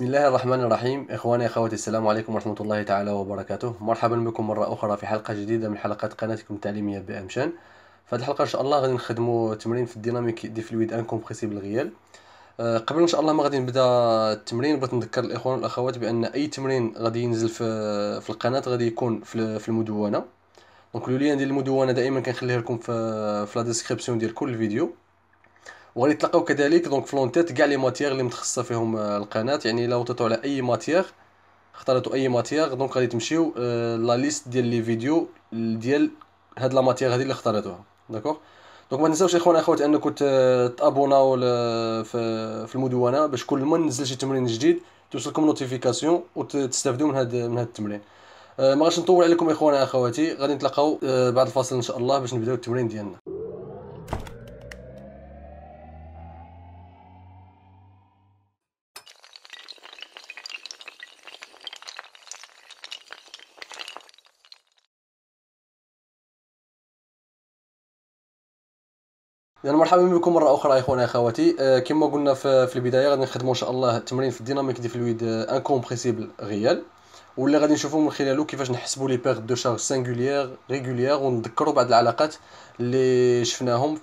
الله الرحمن الرحيم. إخواني أخواتي، السلام عليكم ورحمة الله تعالى وبركاته. مرحبا بكم مرة أخرى في حلقة جديدة من حلقات قناتكم التعليمية بأمشان. في هذه الحلقة إن شاء الله غادي نخدموا تمرين في الديناميك دي فلويد انكومبريسيبل غيال. قبل إن شاء الله ما غادي نبدا التمرين، بغيت نذكر الإخوان والأخوات بأن أي تمرين غادي ينزل في القناة غادي يكون في المدونة. دونك لو لين ديال المدونة دائما كنخليه لكم في لا ديسكريبسيون ديال كل فيديو، وغادي تلقاو كذلك دونك في لونتيت كاع لي ماتيير اللي متخصصه فيهم القناه. يعني لو وطيتو على اي ماتيير، اختاريتو اي ماتيير، دونك غادي تمشيو لا ليست ديال لي فيديو ديال هاد لا ماتيير هذه اللي اختاريتوها. داكوغ، دونك ما تنساوش اخوان اخوات انكم تابوناو في المدونه باش كل ما ننزل شي تمرين جديد توصلكم نوتيفيكاسيون وتستافدوا من هاد التمرين. ما غاديش نطول عليكم اخواني اخواتي، غادي نتلاقاو بعد الفاصل ان شاء الله باش نبداو التمرين ديالنا. يعني مرحبا بكم مره اخرى اخواني اخواتي. كما قلنا في البدايه غادي نخدموا ان شاء الله التمرين في الديناميك دي فلويد انكومبريسيبل غيال، واللي غادي نشوفوا من خلاله كيفاش نحسبوا لي بيرد دو شارج سينغوليير ريغوليير، ونذكروا بعض العلاقات اللي شفناهم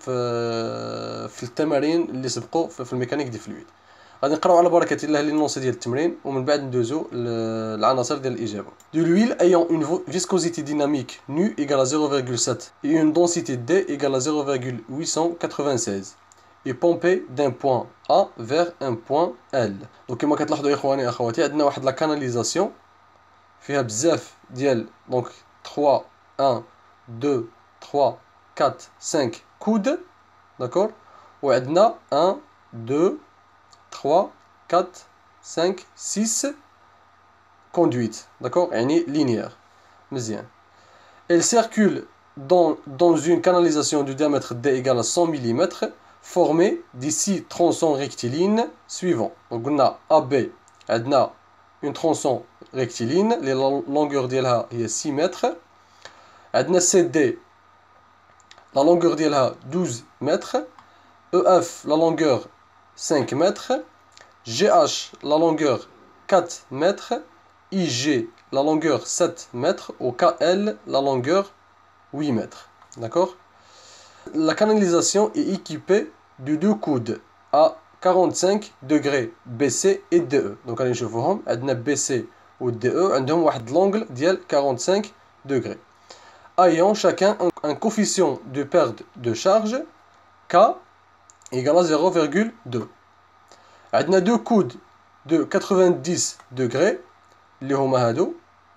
في التمارين اللي سبقوا في الميكانيك دي فلويد. غادي نقراو على بركه الله لي نونسي ديال التمرين، ومن بعد ندوزو للعناصر ديال الاجابه. De l'huile ayant une viscosité dynamique nu égale à 0,7 et une densité D égale à 0,896 est pompée d'un point A vers un point L. Donc كما كتلاحظوا يا اخواني اخواتي عندنا واحد لا كاناليزاسيون فيها بزاف ديال دونك 3 1 2 3 4 5 كود، داكور، وعندنا 1 2 3 4 5 6 conduite, d'accord, يعني linéaire. مزيان. Elle circule dans une canalisation du diamètre D égale à 100 mm formée des 6 tronçons rectilignes suivants. Donc on a AB, عندنا une tronçon rectiligne, les longueurs ديالها هي 6 mètres. عندنا CD, la longueur ديالها 12 mètres. EF, la longueur 5 mètres. GH, la longueur 4 mètres. IG, la longueur 7 mètres, ou KL, la longueur 8 mètres. D'accord? La canalisation est équipée de deux coudes à 45 degrés BC et DE. Donc, allez, je vous montre, on a BC ou DE, on a l'angle de 45 degrés. Ayant chacun un coefficient de perte de charge K égale à 0,2. On a deux coudes de 90 degrés. اللي هما هادو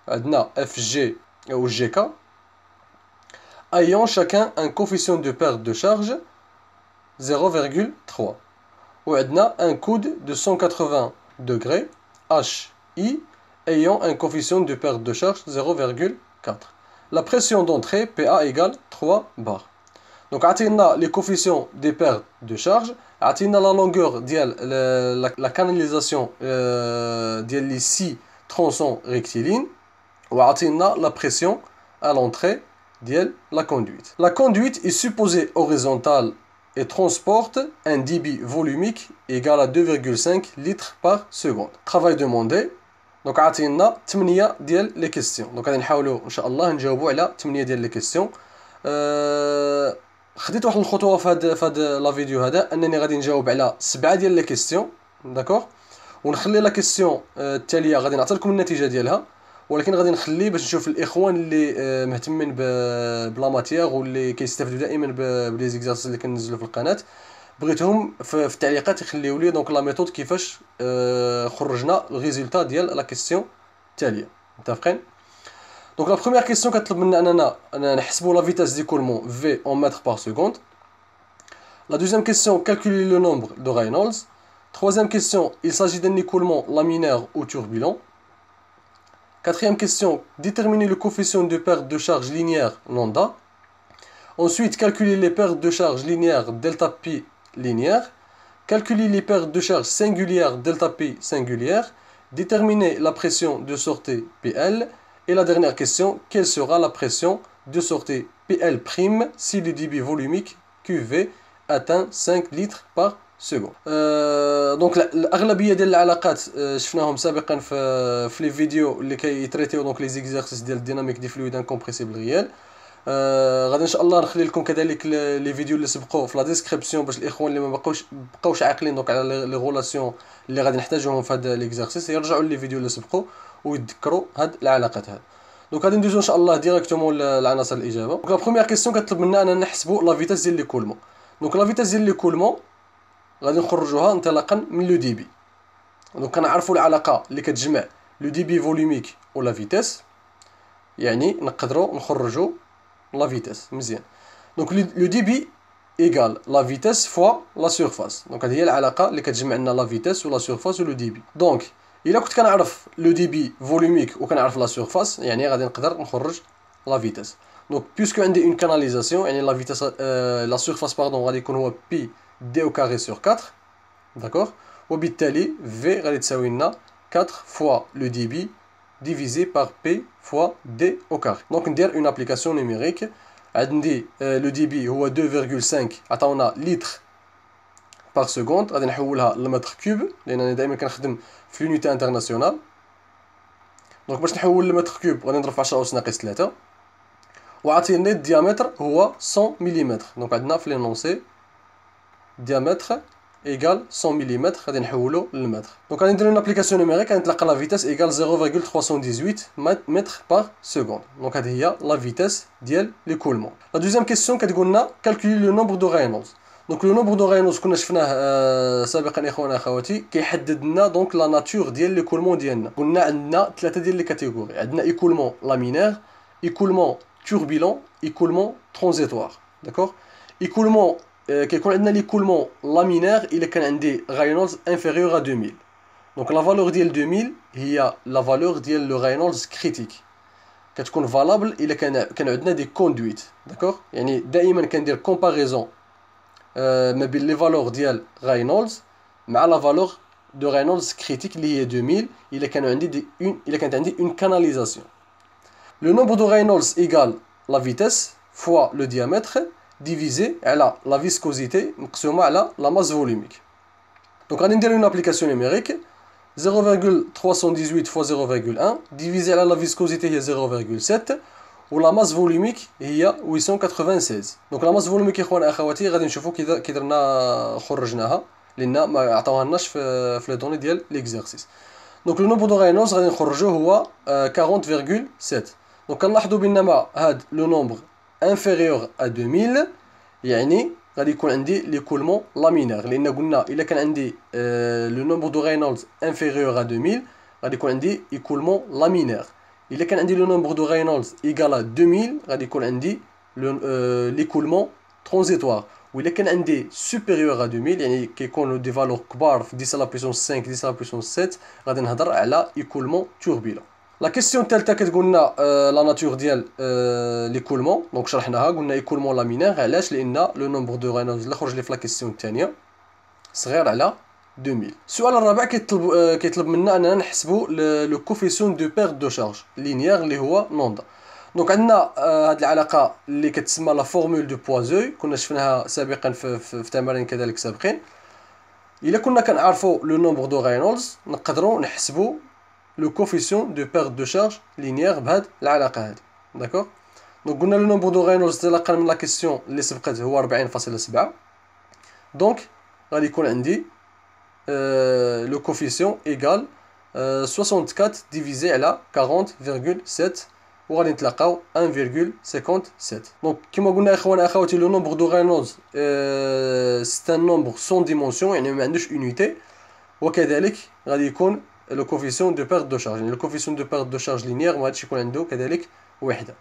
عندنا FG ou GK ayant chacun un coefficient de perte de charge 0,3 وعندنا un coude de 180 degrés HI ayant un coefficient de perte de charge 0,4. La pression d'entrée PA égale 3 bar. Donc عطينا les coefficients des pertes de charge، عطينا la longueur ديال la canalisation ديال les 6 tronçon rectiligne, ou la pression à l'entrée de la conduite. La conduite est supposée horizontale et transporte un débit volumique égal à 2,5 litres par seconde. Travail demandé. Donc عطينا 8 ديال les questions. Donc غادي نحاولوا ان شاء الله نجاوبوا على 8 ديال les questions. خديت واحد الخطوه في هذا لا فيديو هذا انني غادي نجاوب على 7 ديال les questions، داكوغ، ونخلي لا كيسيون التاليه غادي نعطي لكم النتيجه ديالها، ولكن غادي نخلي باش نشوف الاخوان اللي مهتمين بلا ماتيير واللي كيستافدوا دائما بلي زيكزارسيس اللي كننزلوا في القناه، بغيتهم في التعليقات يخليوا لي دونك لا ميثود كيفاش خرجنا الريزولتا ديال لا كيسيون التاليه. متفقين؟ دونك لا بروميير كيسيون كتطلب منا اننا نحسبوا لا فيتاس ديكولمون في en mètres par seconde. La deuxième question, calculer le nombre de Reynolds. Troisième question, il s'agit d'un écoulement laminaire ou turbulent. Quatrième question, déterminer le coefficient de perte de charge linéaire lambda. Ensuite, calculer les pertes de charge linéaire delta P linéaire. Calculer les pertes de charge singulière delta P singulière. Déterminer la pression de sortie PL. Et la dernière question, quelle sera la pression de sortie PL' si le débit volumique QV atteint 5 litres par secondes. دونك الاغلبيه ديال العلاقات شفناهم سابقا في لي فيديو اللي كيتريتيو دونك لي زيكزارسيس ديال الديناميك دي فلويد انكومبريسيبل ريال. غادي ان شاء الله نخلي لكم كذلك لي فيديو اللي سبقوا في لا ديسكريبسيون باش الاخوان اللي ما بقاوش عاقلين دونك على لي غولاسيون اللي غادي نحتاجوهم في هذا ليكزارسيس يرجعوا لي فيديو اللي سبقوا ويتذكروا هاد العلاقات هاد. دونك غادي ندوزو ان شاء الله ديريكتومون لعناصر الاجابه. دونك لا بروميير كيسيون كتطلب منا اننا نحسبوا لا فيتاس ديال ليكولمون. دونك لا فيتاس ديال ليكولمون غادي نخرجوها انطلاقا من لو دي بي. دونك كنعرفوا العلاقه اللي كتجمع لو دي بي فوليميك ولا فيتاس، يعني نقدروا نخرجوا لا فيتاس مزيان. دونك لو دي بي ايغال لا فيتاس فوا لا سيرفاس. دونك هذه هي العلاقه اللي كتجمع لنا لا فيتاس ولا سيرفاس ولو دي بي. دونك الا كنت كنعرف لو دي بي فوليميك وكنعرف لا سيرفاس يعني غادي نقدر نخرج لا فيتاس. دونك بيسكو عندي اون كاناليزاسيون يعني لا فيتاس لا سيرفاس باردون غادي يكون هو بي دي او كاري سور 4 داكوغ، وبالتالي في غادي تساوي لنا 4 فوا لو دي بي divisé par P fois D au carré. Donc ندير une application numérique. عندي le débit هو 2,5 عطاونا litres par seconde، غادي نحولها لمتر كوب لان انا دائما كنخدم في l'unité internationale. دونك باش نحول لمتر كوب غادي نضرب في 10 أس ناقص 3 وعطيني الديامتر هو 100 ملم. دونك عندنا في لينونسي diamètre égale 100 ملم غادي نحولو للمتر. دونك غادي ندير اون ابليكاسيون نيميريك غادي نتلقى لا فيتاس ايغال 0.318 متر بار سكوند. دونك هذه هي لا فيتاس ديال ليكولمون. لا دوزيام كيسيون كتقول لنا كالكولي لو نومبر دو رينولدز. دونك لو نومبر دو رينولدز كنا شفناه سابقا اخوانا اخواتي كيحدد لنا دونك لا ناتور ديال ليكولمون ديالنا. قلنا عندنا ثلاثه ديال لي كاتيجوري، عندنا ايكولمون لامينير، ايكولمون توربيلون، ايكولمون ترانزيتوار. داكوغ ايكولمون كيكون عندنا ليكولمون لامينير الا كان عندي رينولدز انفيريور ا 2000. دونك لا فالور ديال 2000 هي لا فالور ديال لو رينولدز كريتيك، كتكون فالابل الا كان عندنا دي كوندويت. داكوغ يعني دائما كندير كومباريزون ما بين لي فالور ديال رينولدز مع لا فالور دو رينولدز كريتيك اللي هي 2000 الا كانوا عندي الا كانت عندي اون كاناليزاسيون. لو نومبر دو رينولدز ايغال لا فيتاس فوا لو diamètre divisé على لا فيسكوزيتي مقسومه على لا ماس فوليميك. دونك غادي ندير اون ابليكاسيون نيميريك 0.318 فوا 0.1 ديفيزي على لا فيسكوزيتي هي 0.7 ولا ماس فوليميك هي 896. دونك لا ماس فوليميك اخوان اخواتي غادي نشوفوا كي درنا خرجناها لان ما عطاوهالناش في لي دوني ديال ليكزارسيس. دونك لو نومبر دو رينولدز غادي نخرجوه هو 40.7. دونك كنلاحظوا بانما هاد لو نومبر inférieur à 2000 يعني غادي يكون عندي ليكولمون لامينير، لان قلنا الا كان عندي لو نومبر دو رينولدز inférieur à 2000 غادي يكون عندي ايكولمون لامينير. الا كان عندي لو نومبر دو رينولدز ايغال à 2000 غادي يكون عندي ليكولمون ترانزيتوار. وإلا كان عندي supérieur à 2000 يعني كيكونوا دي فالور كبار في 10 لا بويسونس 5 10 لا بويسونس 7 غادي نهضر على ايكولمون توربيلون. لا كيسيون الثالثه كتقول لنا لا ناتور ديال ليكولمون. دونك شرحناها قلنا ايكولمون لامينير علاش لان لو نومبر دو رينولدز اللي خرج لي في لا كيسيون الثانيه صغير على 2000. السؤال الرابع كيطلب منا اننا نحسبوا لو كوفيسيون دو بيرت دو شارج لينيير اللي هو نوندا. دونك عندنا هاد العلاقه اللي كتسمى لا فورمول دو بوازوي كنا شفناها سابقا في تمارين كذلك سابقين. الا كنا كنعرفوا لو نومبر دو رينولدز نقدروا نحسبوا لو كوفيسيون دو بيرت دو شارج لينيير بهاد العلاقه هادي. داكوغ دونك قلنا لو نومبر دو رينولدز انطلاقا من لا كيسيون اللي سبقت هو 40.7. دونك غادي يكون عندي لو كوفيسيون ايغال 64 ديفيزي على 40.7 وغادي نتلاقاو 1.57. دونك كما قلنا اخوانا اخواتي لو نومبر دو رينولدز سي ان نومبر سون ديمونسيون يعني ما عندوش اونيتي، وكذلك غادي يكون لو كوفيسيون دو بيرت دو شارج يعني لو كوفيسيون دو بيرت دو شارج لينيير ما غاديش يكون عنده كذلك وحده.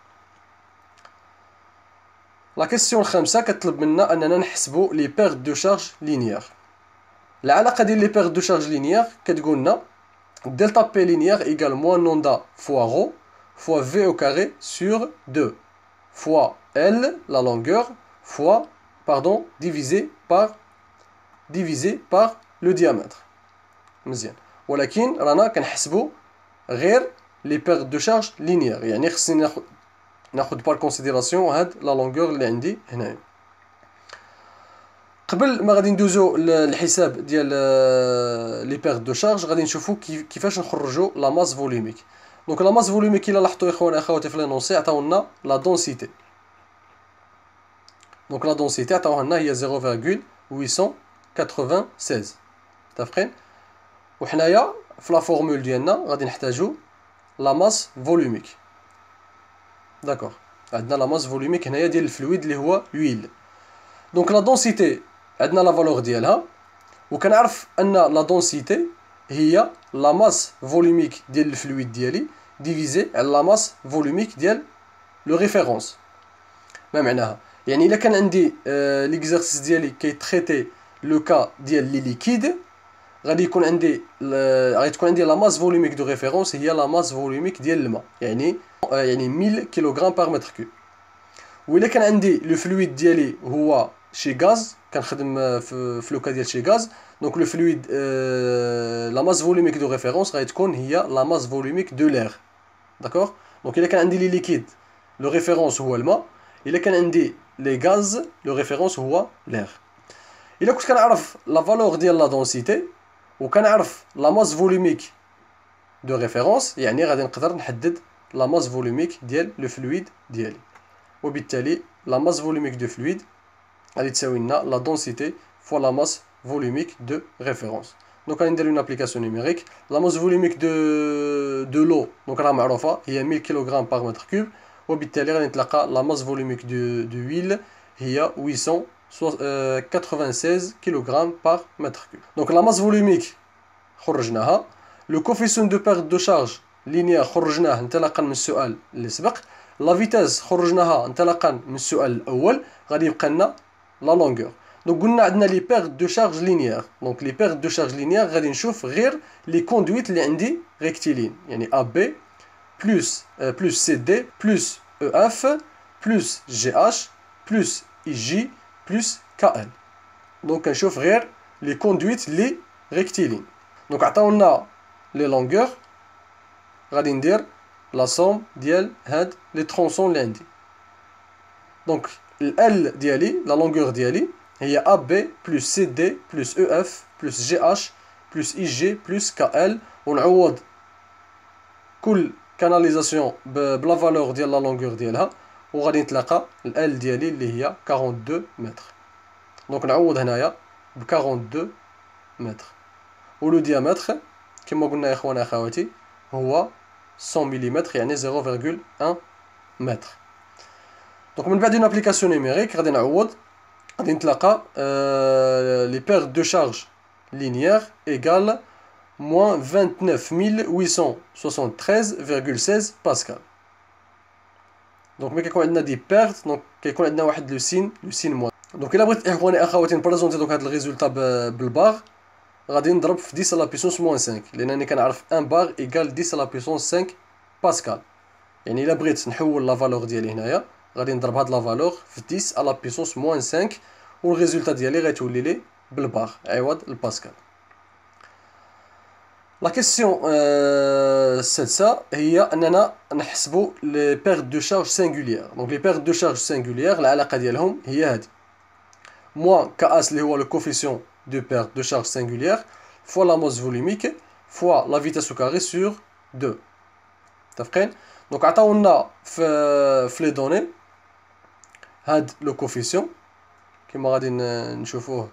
لا كيسيون الخامسه كتطلب منا اننا نحسبوا لي بيرت دو شارج لينيير. العلاقه ديال لي بيرت دو شارج لينيير كتقول لنا دلتا بي لينيير ايغال موان نوندا فوا رو fois v au carré sur 2 fois L, la longueur, fois, pardon, divisé par le diamètre. مزيان. ولكن رانا كنحسبوا غير لي بيرت دو شارج لينيير يعني خصني ناخذ بار كونسيديراسيون هاد لا لونغور اللي عندي هنايا. قبل ما غادي ندوزو للحساب ديال لي بيرت دو شارج غادي نشوفو كيفاش نخرجو لا ماس فوليميك. دونك لا ماس فوليميك الا لاحظتوا اخواني اخواتي في لينونسي عطاونا لا دونسيتي. دونك لا دونسيتي عطاوها لنا هي 0.896 متفقين. وحنايا في لا فورمول ديالنا غادي نحتاجو لا ماس فوليميك. داكوغ عندنا لا ماس فوليميك هنايا ديال الفلويد اللي هو لويل. دونك لا دونسيتي عندنا لا فالور ديالها وكنعرف ان لا دونسيتي هي لا ماس فوليميك ديال الفلويد ديالي ديفيزي على لا ماس فوليميك ديال لو ريفيرونس. ما معناها؟ يعني الا كان عندي ليكزارسيس ديالي كيتريتي لو كا ديال لي ليكيد غادي تكون عندي لا ماس فوليميك دو ريفيرونس هي لا ماس فوليميك ديال الماء، يعني 1000 كيلوغرام بار متر كوب. وإلا كان عندي لو فلويد ديالي هو شي غاز، كنخدم في لو كا ديال شي غاز، دونك لو فلويد لا ماس فوليميك دو ريفيرونس غادي تكون هي لا ماس فوليميك دو لير. داكوغ. دونك إلا كان عندي لي ليكيد لو ريفيرونس هو الماء، إلا كان عندي لي غاز لو ريفيرونس هو لير. إلا كنت كنعرف لا فالور ديال لا دونسيتي وكنعرف لا ماس فوليميك دو ريفيرونس، يعني غادي نقدر نحدد لا ماس فوليميك ديال لو فلويد ديالي. وبالتالي لا ماس فوليميك دو فلويد غادي تساوي لنا لا دونسيتي فوا لا ماس فوليميك دو ريفيرونس. دونك غادي ندير اون ابليكاسيون نيميريك. لا ماس فوليميك دو لو دونك راه معروفه هي 1000 كيلوغرام بار متر كوب، وبالتالي غادي نتلقى لا ماس فوليميك دو ويل هي 896 كيلوغرام بار متر كوب. دونك لا ماس فوليميك خرجناها. لو كوفيسيون دو بيرت دو شارج لينيير خرجناه انطلاقا من السؤال اللي سبق. لا فيتاس خرجناها انطلاقا من السؤال الاول. غادي يبقى لنا لا لونغور. دونك قلنا عندنا لي بيرت دو شارج لينيير. دونك لي بيرت دو شارج لينيير غادي نشوف غير لي كوندويت اللي عندي ريكتيلين، يعني ا بي بلس سي دي بلس او اف بلس جي اش بلس اي جي بلس كا ال. دونك كنشوف غير لي كوندويت اللي ريكتيلين. دونك عطاونا لي لونغور، غادي ندير لا سوم ديال هاد لي ترونسون اللي عندي. دونك ال ديالي لا لونغور ديالي هي ا بي بلس سي دي بلس او اف بلس جي اش بلس اي جي بلس كا ال، ونعوض كل كاناليزاسيون بلا فالور ديال لا لونغور ديالها، وغادي نتلاقى ال ديالي اللي هي 42 متر. دونك نعوض هنايا ب 42 متر. ولو ديامتر كما قلنا يا اخوانا اخواتي هو 100 ملم، يعني 0.1 متر. دونك من بعد اون ابليكاسيون نيميريك غادي نعوض، غادي نتلاقى لي بيرت دو شارج لينيير ايغال موان 29873.16 باسكال. دونك ملي كيكون عندنا دي بيرت دونك كيكون عندنا واحد لو سين موان. دونك الا بغيت اخواني اخواتي نبريزونتي دوك هاد الريزولتا بالبار، غادي نضرب في 10 لا بيسونس موان 5، لانني كنعرف 1 بار ايغال 10 لا بيسونس 5 باسكال. يعني الا بغيت نحول لا فالور ديالي هنايا غادي نضرب هاد لا فالور في 10 لا بيسونس موان 5، والريزولتا ديالي غيتولي لي بالبار عوض الباسكال. لا كيسيون السادسه هي اننا نحسبوا لي بيرت دو شارج سينغوليير. دونك لي بيرت دو شارج سينغوليير العلاقه ديالهم هي هادي، موان كاس اللي هو لو كوفيسيون دو بيرت دو شارج سينغوليير فوا لا ماس فوليميك فوا لا فيتاس او كاري سور 2. متفقين؟ دونك عطاونا في لي دوني هاد لو كوفيسيون كما غادي نشوفوه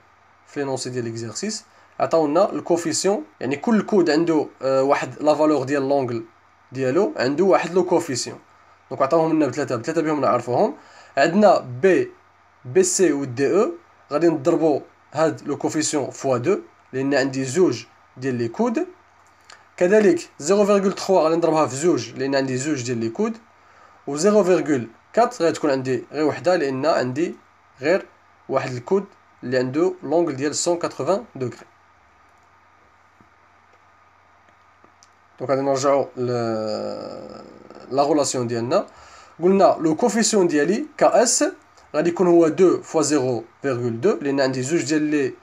في لينونسي ديال ليكزارسيس. عطاونا الكوفيسيون، يعني كل كود عنده واحد لا فالور ديال لونغل ديالو عنده واحد لو كوفيسيون. دونك عطاوهم لنا بثلاثه بهم نعرفوهم. عندنا بي سي و دي او، غادي نضربوا هاد لو كوفيسيون فوا 2 لان عندي زوج ديال لي كود. كذلك 0.3 غادي نضربها في زوج لان عندي زوج ديال لي كود، و 0.4 غادي تكون عندي غير وحده لان عندي غير واحد الكود اللي عنده لونغل ديال 180 دوغري. دونك غادي نرجعوا لا غولاسيون ديالنا. قلنا لو كوفيسيون ديالي كا اس غادي يكون هو 2 فوا 0.2 لان عندي زوج ديال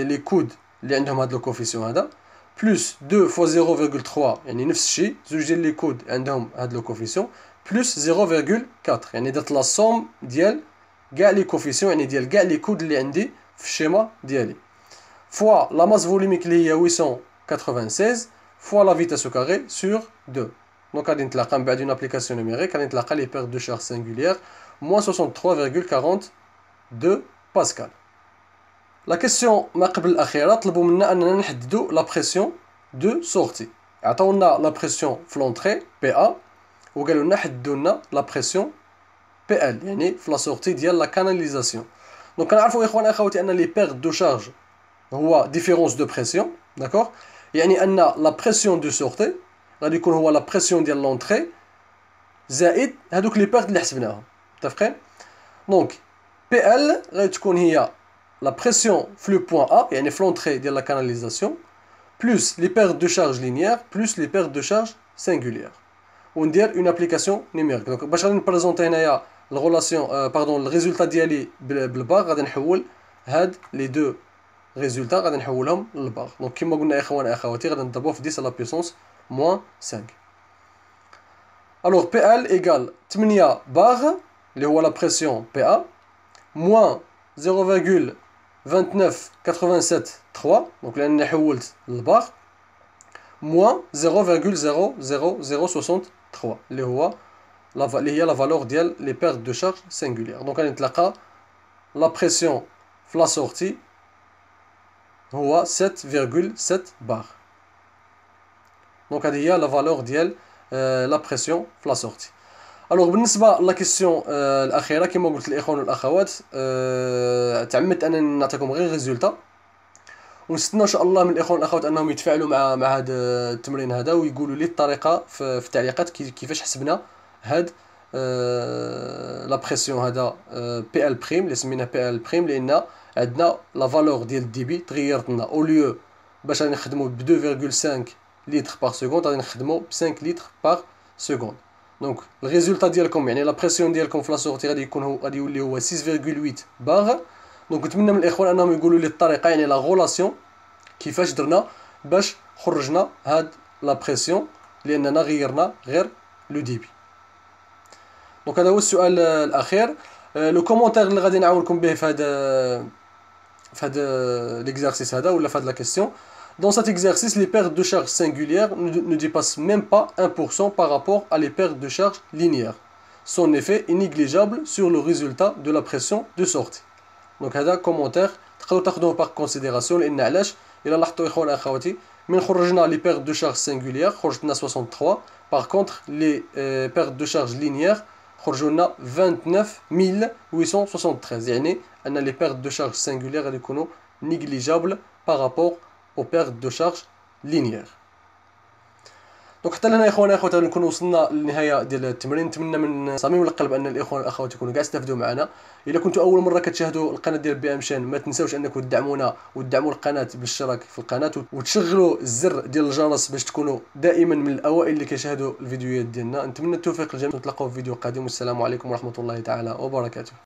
لي كود اللي عندهم هاد لو كوفيسيون هذا، بلس 2 فوا 0.3 يعني نفس الشيء زوج ديال لي كود عندهم هاد لو كوفيسيون، بلس 0.4 يعني درت لا سوم ديال كاع لي كوفيسيون، يعني ديال كاع لي كود اللي عندي في الشيما ديالي فوا لا ماس فوليميك اللي هي 896 فوا لا فيتاس او كاري سور 2. دونك غادي نتلاقى من بعد اون ابليكاسيون نيميريك غادي نتلاقى لي بيرت دو شارج سينغوليير moins 63,42 باسكال. لا كيسيون ما قبل الاخيره طلبوا منا اننا نحددوا لا بريسيون دو سورتي. عطاونا لا بريسيون في لونطري بي ا وقالوا لنا حددوا لنا لا بريسيون بي ال يعني في لا سورتي ديال لا كاناليزاسيون. دونك كنعرفوا اخوان اخواتي ان لي بيرت دو شارج هو ديفيرونس دو بريسيون داكوغ يعني ان لا بريسيون دو سورتي غادي يكون هو لا بريسيون ديال لونطري زائد هادوك لي بيرت اللي حسبناهم متفقين. دونك بي ال غادي تكون هي لا بريسيون في لو بوين ا يعني في لونطري ديال لا كاناليزاسيون بلس لي بيرت دو شارج لينيير بلس لي بيرت دو شارج سينغوليير وندير اون ابليكاسيون نيميريك. دونك باش غادي نبريزونطي هنايا الغولاسيون باردون الريزولتا ديالي بالبار غادي نحول هاد لي دو ريزولتا غادي نحولهم للبار. دونك كما قلنا اخوان اخواتي غادي نضربوه في 10 لا بيسونس موان 5. الوغ بي ال ايكال 8 بار اللي هو لا بريسيون بي ا موان 0,2987 3 دونك لانني حولت للبار موان 0,00063 اللي هو اللي هي لا فالور ديال لي بيرت دو شارج سينغوليير. دونك غادي نتلاقى لا بريسيون في لا سورتي هو 7,7 بار. دونك هذه هي لا فالور ديال لا بريسيون في لا سورتي. الوغ بالنسبه لا كيسيون الاخيره كما قلت الاخوان والاخوات تعمدت انني نعطيكم غير ريزولتا ونستنى ان شاء الله من الاخوان والاخوات انهم يتفاعلوا مع هذا التمرين هذا ويقولوا لي الطريقه في التعليقات كيفاش حسبنا هاد لا بريسيون هذا بي ال بريم اللي سميناه بي ال بريم لان عندنا لا فالور ديال الديبي تغيرت لنا او ليو باش غادي نخدموا ب 2,5 لتر بار سكوند غادي نخدموا ب 5 لتر بار سكوند. دونك الريزولتا ديالكم يعني لا بريسيون ديالكم في لا سورتي غادي يولي هو 6,8 بار. دونك نتمنى من الاخوان انهم يقولوا لي الطريقه يعني لا غولاسيون كيفاش درنا باش خرجنا هاد لا بريسيون لاننا غيرنا غير لو ديبي. دونك هذا هو السؤال الاخير. لو كومونتير اللي غادي نعاونكم به في هذا ليكزارسيس هذا ولا في هاد لا كيسيون. Dans cet exercice, les pertes de charge singulières ne dépassent même pas 1% par rapport à les pertes de charge linéaires. Son effet est négligeable sur le résultat de la pression de sortie. Donc هذا كومونتير تقدروا تاخذوه باغ كونسيديراسيون لان علاش الا لاحظتوا اخوان اخواتي من خرجنا لي بيرت دو شارج سينغوليير خرجت لنا 63 باغ كونطخ لي بيرت دو شارج لينيير خرجوا لنا 29873 يعني ان لي بيرت دو شارج سينغوليير غادي يكونوا نيجليجابل بارابور او بيرت دو شارج لينيير. دونك حتى لهنا اخوان اخوات نكون وصلنا للنهايه ديال التمرين. نتمنى من صميم القلب ان الاخوان والاخوات يكونوا كاع استفدوا معنا. الا كنتوا اول مره كتشاهدوا القناه ديال بي ام شان ما تنساوش انكم تدعمونا وتدعموا القناه بالاشتراك في القناه وتشغلوا الزر ديال الجرس باش تكونوا دائما من الاوائل اللي كيشاهدوا الفيديوهات ديالنا. نتمنى التوفيق للجميع. نتلاقاو في فيديو قادم والسلام عليكم ورحمه الله تعالى وبركاته.